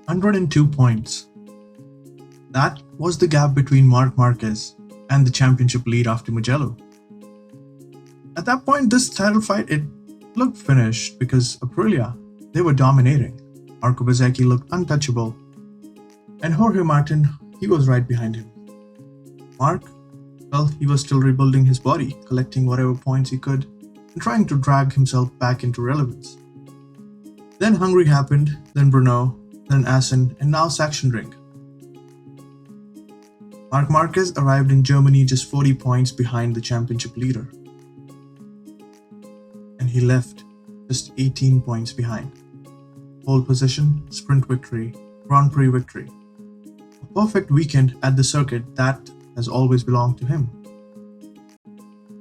102 points. That was the gap between Marc Marquez and the championship lead after Mugello. At that point, this title fight, it looked finished because Aprilia, they were dominating. Marco Bezzecchi looked untouchable, and Jorge Martin, he was right behind him. Marc, well, he was still rebuilding his body, collecting whatever points he could, and trying to drag himself back into relevance. Then Hungary happened, then Brno, then Assen, and now Sachsenring. Marc Marquez arrived in Germany just 40 points behind the championship leader. And he left just 18 points behind. Pole position, sprint victory, Grand Prix victory. A perfect weekend at the circuit that has always belonged to him.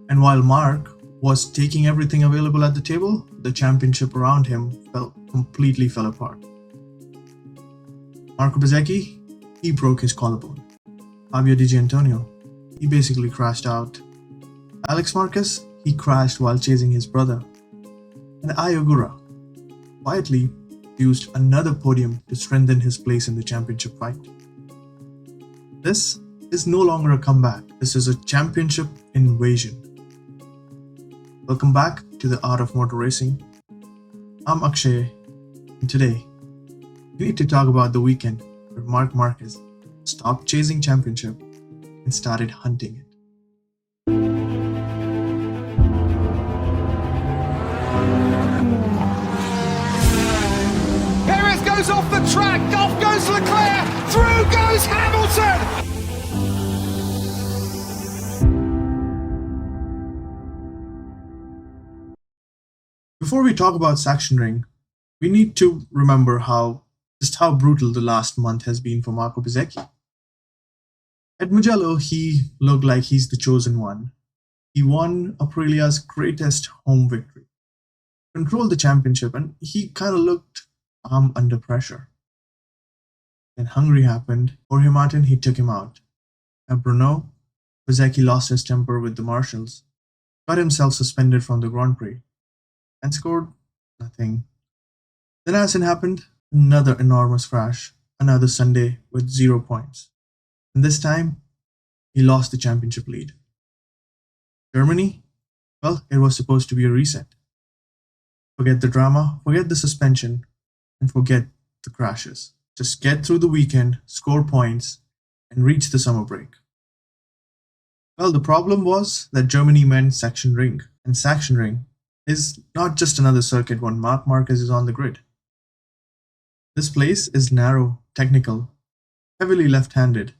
And while Marc was taking everything available at the table, the championship around him completely fell apart. Marco Bezzecchi, he broke his collarbone. Fabio Di Giannantonio, he basically crashed out. Alex Marquez, he crashed while chasing his brother. And Ai Ogura quietly used another podium to strengthen his place in the championship fight. This is no longer a comeback, this is a championship invasion. Welcome back to the Art of Motor Racing. I'm Akshay, and today we need to talk about the weekend where Marc Marquez stopped chasing championship and started hunting it. Perez goes off the track, off goes Leclerc, through goes Hamilton! Before we talk about Sachsenring, we need to remember just how brutal the last month has been for Marco Bezzecchi. At Mugello, he looked like he's the chosen one. He won Aprilia's greatest home victory, controlled the championship, and he kind of looked calm under pressure. Then Hungary happened. Jorge Martin, he took him out. At Brno, Bezzecchi lost his temper with the marshals, got himself suspended from the Grand Prix, and scored nothing. Then Assen happened, another enormous crash, another Sunday with 0 points. And this time, he lost the championship lead. Germany? Well, it was supposed to be a reset. Forget the drama, forget the suspension, and forget the crashes. Just get through the weekend, score points, and reach the summer break. Well, the problem was that Germany meant Sachsenring, and Sachsenring is not just another circuit when Marc Marquez is on the grid. This place is narrow, technical, heavily left-handed,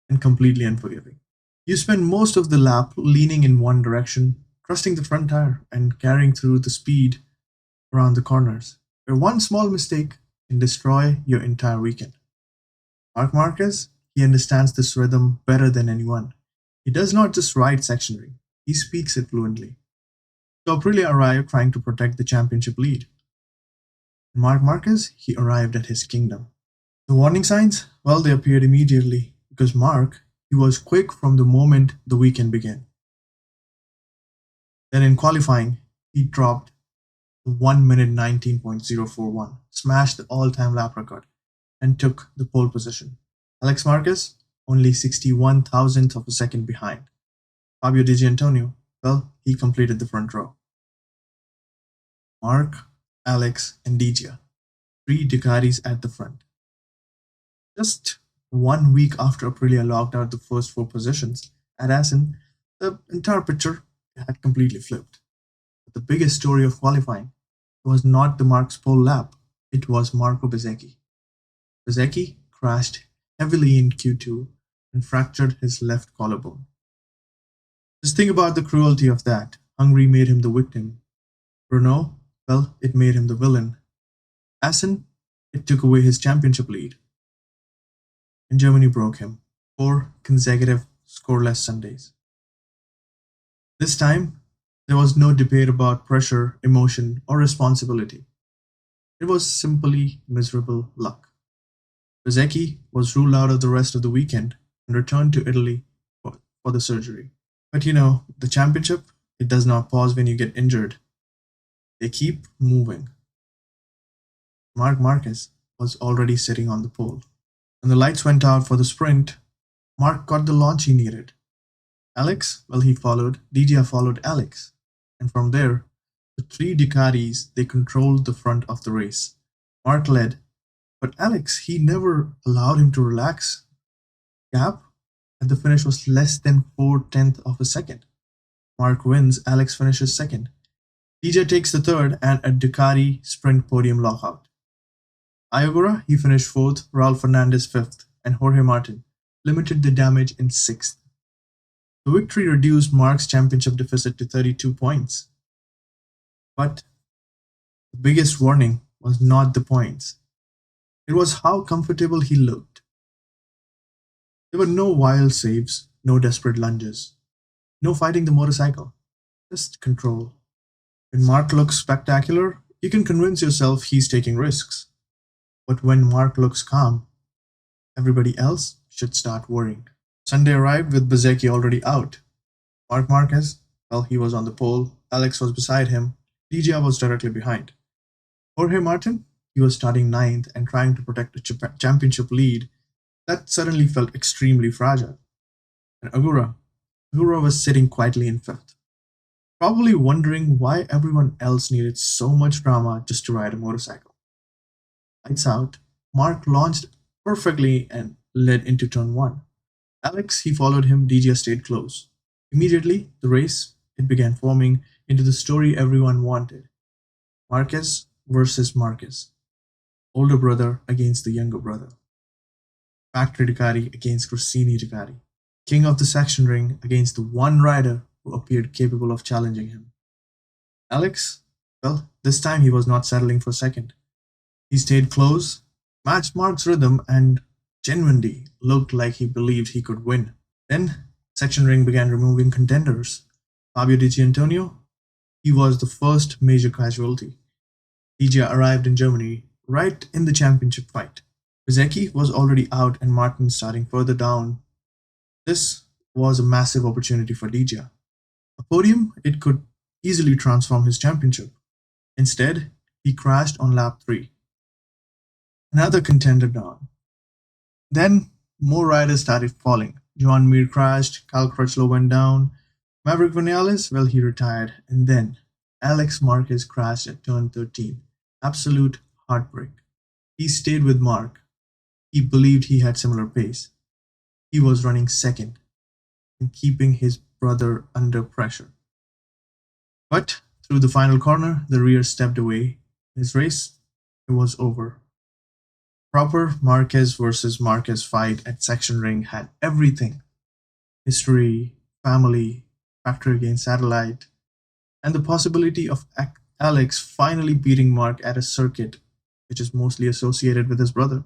and completely unforgiving. You spend most of the lap leaning in one direction, trusting the front tire, and carrying through the speed around the corners, where one small mistake can destroy your entire weekend. Marc Marquez, he understands this rhythm better than anyone. He does not just ride Sachsenring, he speaks it fluently. So Aprilia arrived trying to protect the championship lead. Marc Marquez, he arrived at his kingdom. The warning signs? Well, they appeared immediately because Marc, he was quick from the moment the weekend began. Then in qualifying, he dropped 1 minute 19.041, smashed the all-time lap record, and took the pole position. Alex Marquez, only 61 thousandths of a second behind. Fabio Di Giannantonio, well, he completed the front row. Marc, Alex, and Digia, 3 Ducatis at the front. Just 1 week after Aprilia locked out the first 4 positions at Assen, the entire picture had completely flipped. But the biggest story of qualifying was not the Marc's pole lap, it was Marco Bezzecchi. Bezzecchi crashed heavily in Q2 and fractured his left collarbone. Just think about the cruelty of that. Hungary made him the victim. Brno, well, it made him the villain. Assen, it took away his championship lead. And Germany broke him. 4 consecutive scoreless Sundays. This time, there was no debate about pressure, emotion, or responsibility. It was simply miserable luck. Bezzecchi was ruled out of the rest of the weekend and returned to Italy for the surgery. But the championship, it does not pause when you get injured. They keep moving. Marc Marquez, was already sitting on the pole. When the lights went out for the sprint, Marc got the launch he needed. Alex, well, he followed. DJ followed Alex. And from there, the three Ducatis, they controlled the front of the race. Marc led, but Alex, he never allowed him to relax. Gap at the finish was less than 4/10 of a second. Marc wins, Alex finishes second. DJ takes the third and a Ducati sprint podium lockout. Ai Ogura, he finished fourth, Raul Fernandez fifth, and Jorge Martin limited the damage in sixth. The victory reduced Marc's championship deficit to 32 points. But the biggest warning was not the points. It was how comfortable he looked. There were no wild saves, no desperate lunges, no fighting the motorcycle, just control. When Marc looks spectacular, you can convince yourself he's taking risks. But when Marc looks calm, everybody else should start worrying. Sunday arrived with Bezzecchi already out. Marc Marquez, well, he was on the pole. Alex was beside him. DJ was directly behind. Jorge Martin, he was starting ninth and trying to protect a championship lead that suddenly felt extremely fragile. And Ogura was sitting quietly in fifth, probably wondering why everyone else needed so much drama just to ride a motorcycle. Lights out, Marc launched perfectly and led into turn one. Alex, he followed him, DJ stayed close. Immediately, the race, it began forming into the story everyone wanted. Marquez versus Marquez. Older brother against the younger brother. Factory Ducati against Gresini Ducati. King of the Sachsenring against the one rider who appeared capable of challenging him. Alex, well, this time he was not settling for second. He stayed close, matched Marc's rhythm, and genuinely looked like he believed he could win. Then, Sachsenring began removing contenders. Fabio Di Gianantonio, he was the first major casualty. DJ arrived in Germany right in the championship fight. Bezzecchi was already out and Martin starting further down. This was a massive opportunity for DJ. A podium, it could easily transform his championship. Instead, he crashed on lap 3. Another contender down. Then, more riders started falling. Joan Mir crashed, Cal Crutchlow went down, Maverick Vinales, well, he retired, and then Alex Marquez crashed at turn 13. Absolute heartbreak. He stayed with Marc. He believed he had similar pace. He was running second and keeping his brother under pressure. But through the final corner, the rear stepped away. His race, it was over. Proper Marquez versus Marquez fight at Sachsenring had everything. History, family, factor against satellite, and the possibility of Alex finally beating Marc at a circuit which is mostly associated with his brother.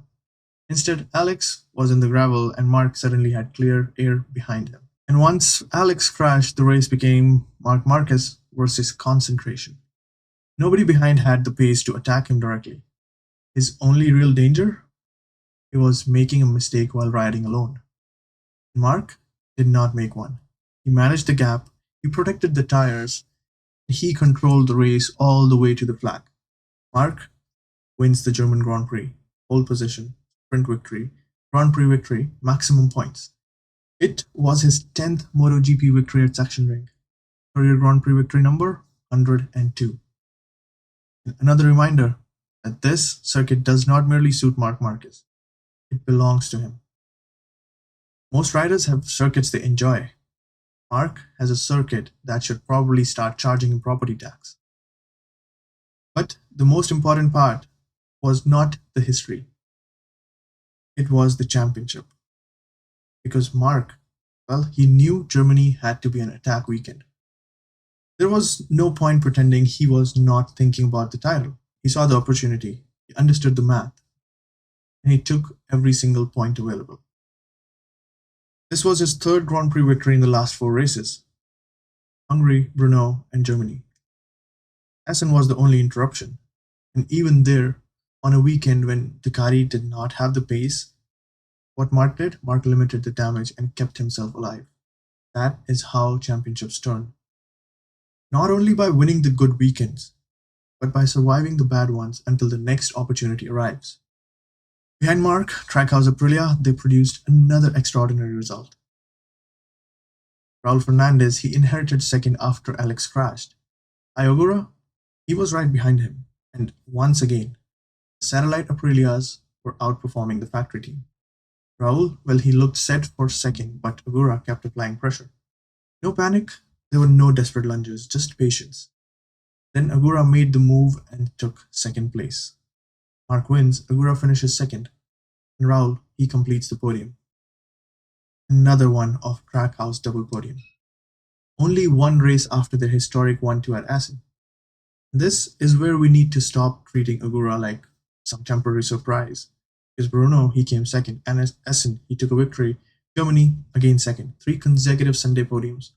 Instead, Alex was in the gravel and Marc suddenly had clear air behind him. And once Alex crashed, the race became Marc Marquez versus concentration. Nobody behind had the pace to attack him directly. His only real danger? He was making a mistake while riding alone. Marc did not make one. He managed the gap, he protected the tires, and he controlled the race all the way to the flag. Marc wins the German Grand Prix, pole position, sprint victory, Grand Prix victory, maximum points. It was his 10th MotoGP victory at Sachsenring. Career Grand Prix victory number 102. Another reminder that this circuit does not merely suit Marc Marquez. It belongs to him. Most riders have circuits they enjoy. Marc has a circuit that should probably start charging him property tax. But the most important part was not the history. It was the championship. Because Marc, well, he knew Germany had to be an attack weekend. There was no point pretending he was not thinking about the title. He saw the opportunity, he understood the math, and he took every single point available. This was his third Grand Prix victory in the last 4 races. Hungary, Brno, and Germany. Essen was the only interruption, and even there, on a weekend when Ducati did not have the pace, what Marc did, Marc limited the damage and kept himself alive. That is how championships turn. Not only by winning the good weekends, but by surviving the bad ones until the next opportunity arrives. Behind Marc, Trackhouse Aprilia, they produced another extraordinary result. Raul Fernandez, he inherited second after Alex crashed. Ai Ogura, he was right behind him. And once again, the satellite Aprilias were outperforming the factory team. Raul, well, he looked set for second, but Ogura kept applying pressure. No panic, there were no desperate lunges, just patience. Then Ogura made the move and took second place. Marc wins, Ogura finishes second, and Raul, he completes the podium. Another one of Trackhouse double podium. Only one race after their historic 1-2 at Assen. This is where we need to stop treating Ogura like some temporary surprise. Because Bruno, he came second, and at Essen, he took a victory. Germany, again second. 3 consecutive Sunday podiums.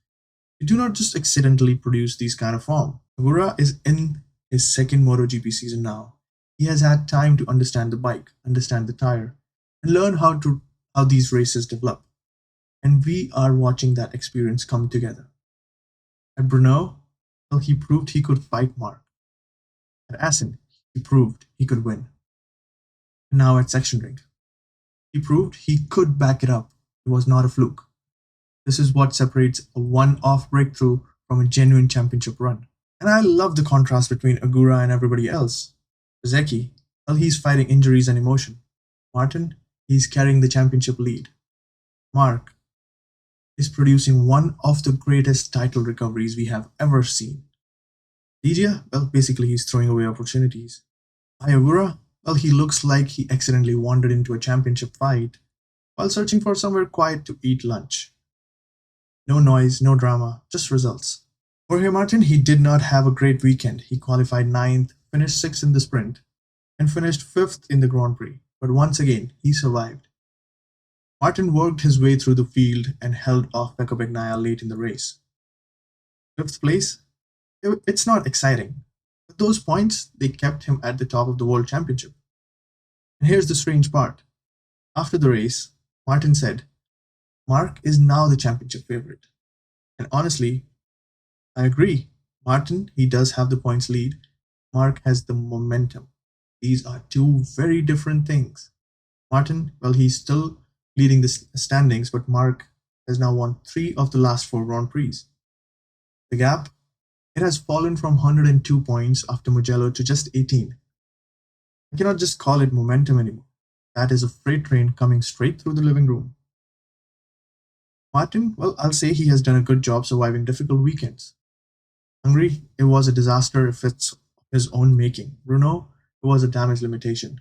You do not just accidentally produce these kind of form. Ogura is in his second MotoGP season now. He has had time to understand the bike, understand the tire, and learn how these races develop. And we are watching that experience come together. At Brno, well, he proved he could fight Marc. At Assen, he proved he could win. And now at Sachsenring, he proved he could back it up. It was not a fluke. This is what separates a one-off breakthrough from a genuine championship run. And I love the contrast between Ogura and everybody else. Bezzecchi, well, he's fighting injuries and emotion. Martin, he's carrying the championship lead. Marc is producing one of the greatest title recoveries we have ever seen. Ligia, well, basically he's throwing away opportunities. Ai Ogura, well, he looks like he accidentally wandered into a championship fight while searching for somewhere quiet to eat lunch. No noise, no drama, just results. Jorge Martin, he did not have a great weekend. He qualified 9th, finished 6th in the sprint, and finished 5th in the Grand Prix. But once again, he survived. Martin worked his way through the field and held off Pecco Bagnaia late in the race. 5th place? It's not exciting, but those points, they kept him at the top of the World Championship. And here's the strange part. After the race, Martin said, Marc is now the championship favorite. And honestly, I agree. Martin, he does have the points lead. Marc has the momentum. These are two very different things. Martin, well, he's still leading the standings, but Marc has now won 3 of the last 4 Grand Prix. The gap, it has fallen from 102 points after Mugello to just 18. I cannot just call it momentum anymore. That is a freight train coming straight through the living room. Martin, well, I'll say he has done a good job surviving difficult weekends. Hungary, it was a disaster if it's his own making. Bruno, it was a damage limitation.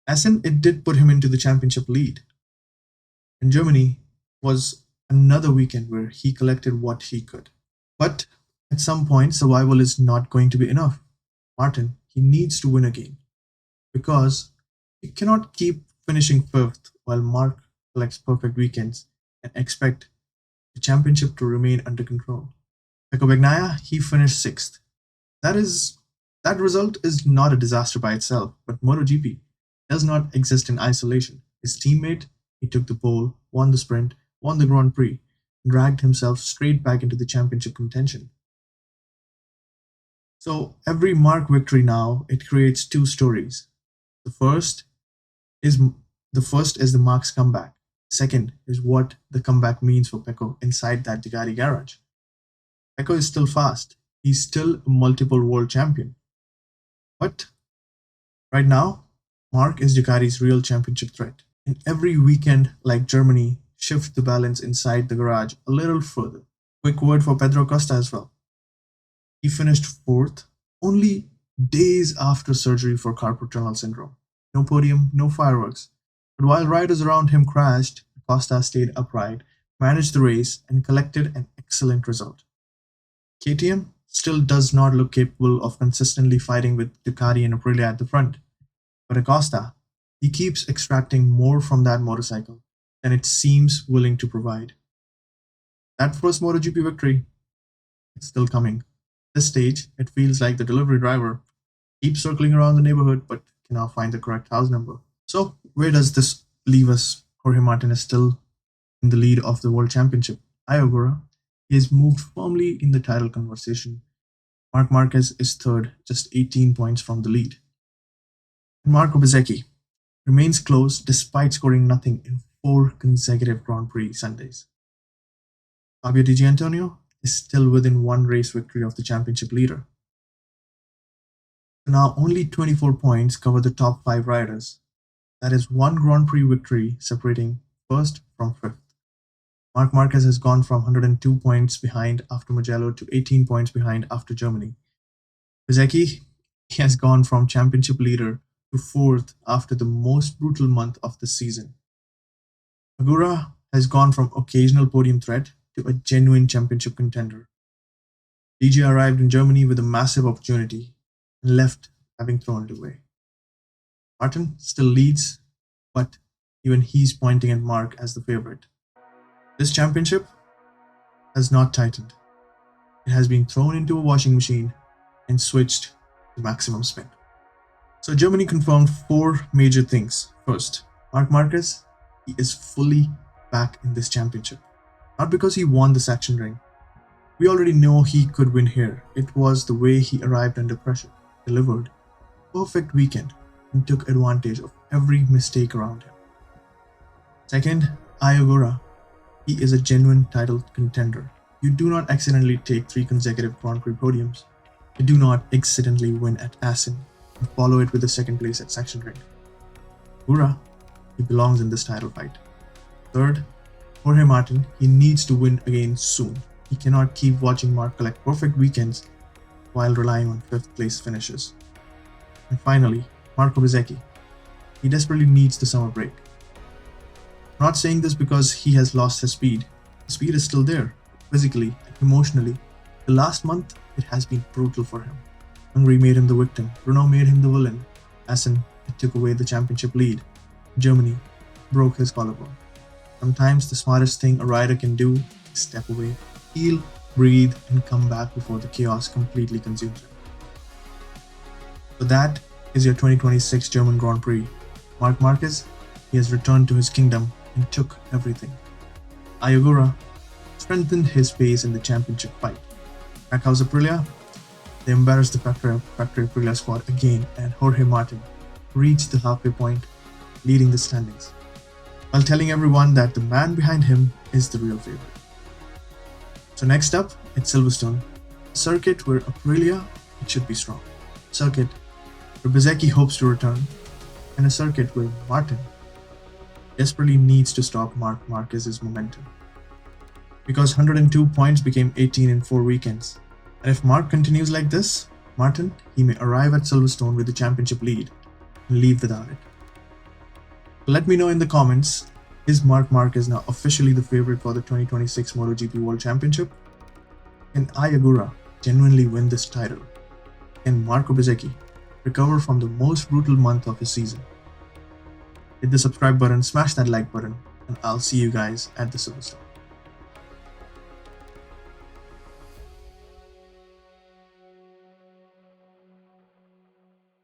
Assen, it did put him into the championship lead. And Germany was another weekend where he collected what he could. But at some point, survival is not going to be enough. Martin, he needs to win again. Because you cannot keep finishing 5th while Marc collects perfect weekends and expect the championship to remain under control. Pecco Bagnaia, he finished 6th. That result is not a disaster by itself, but MotoGP does not exist in isolation. His teammate, he took the pole, won the sprint, won the Grand Prix, and dragged himself straight back into the championship contention. So every Marc victory now, it creates 2 stories. The first is the Marc's comeback. Second is what the comeback means for Pecco inside that Ducati garage. Pecco is still fast. He's still a multiple world champion. But right now, Marc is Ducati's real championship threat. And every weekend, like Germany, shift the balance inside the garage a little further. Quick word for Pedro Acosta as well. He finished 4th, only days after surgery for carpal tunnel syndrome. No podium, no fireworks. But while riders around him crashed, Acosta stayed upright, managed the race, and collected an excellent result. KTM still does not look capable of consistently fighting with Ducati and Aprilia at the front. But Acosta, he keeps extracting more from that motorcycle than it seems willing to provide. That first MotoGP victory, it's still coming. At this stage, it feels like the delivery driver keeps circling around the neighborhood but cannot find the correct house number. So where does this leave us? Jorge Martin is still in the lead of the World Championship. Ai Ogura, he has moved firmly in the title conversation. Marc Marquez is 3rd, just 18 points from the lead. And Marco Bezzecchi, remains close despite scoring nothing in 4 consecutive Grand Prix Sundays. Fabio Di Giannantonio is still within 1 race victory of the championship leader. So now only 24 points cover the top 5 riders. That is 1 Grand Prix victory separating first from fifth. Marc Marquez has gone from 102 points behind after Mugello to 18 points behind after Germany. Bezzecchi has gone from championship leader to 4th after the most brutal month of the season. Ogura has gone from occasional podium threat to a genuine championship contender. DJ arrived in Germany with a massive opportunity and left having thrown it away. Martin still leads, but even he's pointing at Marc as the favorite. This championship has not tightened. It has been thrown into a washing machine and switched to maximum spin. So Germany confirmed 4 major things. First, Marc Marquez, he is fully back in this championship. Not because he won the Sachsenring. We already know he could win here. It was the way he arrived under pressure, delivered a perfect weekend, and took advantage of every mistake around him. Second, Ai Ogura, he is a genuine title contender. You do not accidentally take 3 consecutive Grand Prix podiums. You do not accidentally win at Assen and follow it with a 2nd place at Sachsenring. Ogura, he belongs in this title fight. Third, Jorge Martin, he needs to win again soon. He cannot keep watching Marc collect perfect weekends while relying on 5th place finishes. And finally, Marco Bezzecchi, he desperately needs the summer break. I'm not saying this because he has lost his speed. The speed is still there, physically and emotionally. The last month, it has been brutal for him. Hungary made him the victim. Renault made him the villain. Assen, it took away the championship lead. Germany broke his collarbone. Sometimes the smartest thing a rider can do is step away, heal, breathe, and come back before the chaos completely consumes him. So that is your 2026 German Grand Prix. Marc Marquez, he has returned to his kingdom and took everything. Ai Ogura strengthened his pace in the championship fight. Trackhouse Aprilia, they embarrassed the Factory Aprilia squad again, and Jorge Martin reached the halfway point, leading the standings, while telling everyone that the man behind him is the real favorite. So next up, it's Silverstone, a circuit where Aprilia, it should be strong. A circuit where Bezzecchi hopes to return, and a circuit where Martin desperately needs to stop Marc Marquez's momentum. Because 102 points became 18 in 4 weekends. And if Marc continues like this, Martin, he may arrive at Silverstone with the championship lead and leave without it. Let me know in the comments, is Marc Marquez now officially the favorite for the 2026 MotoGP World Championship? Can Ai Ogura genuinely win this title? Can Marco Bezzecchi recover from the most brutal month of his season? Hit the subscribe button, smash that like button, and I'll see you guys at the Silverstone.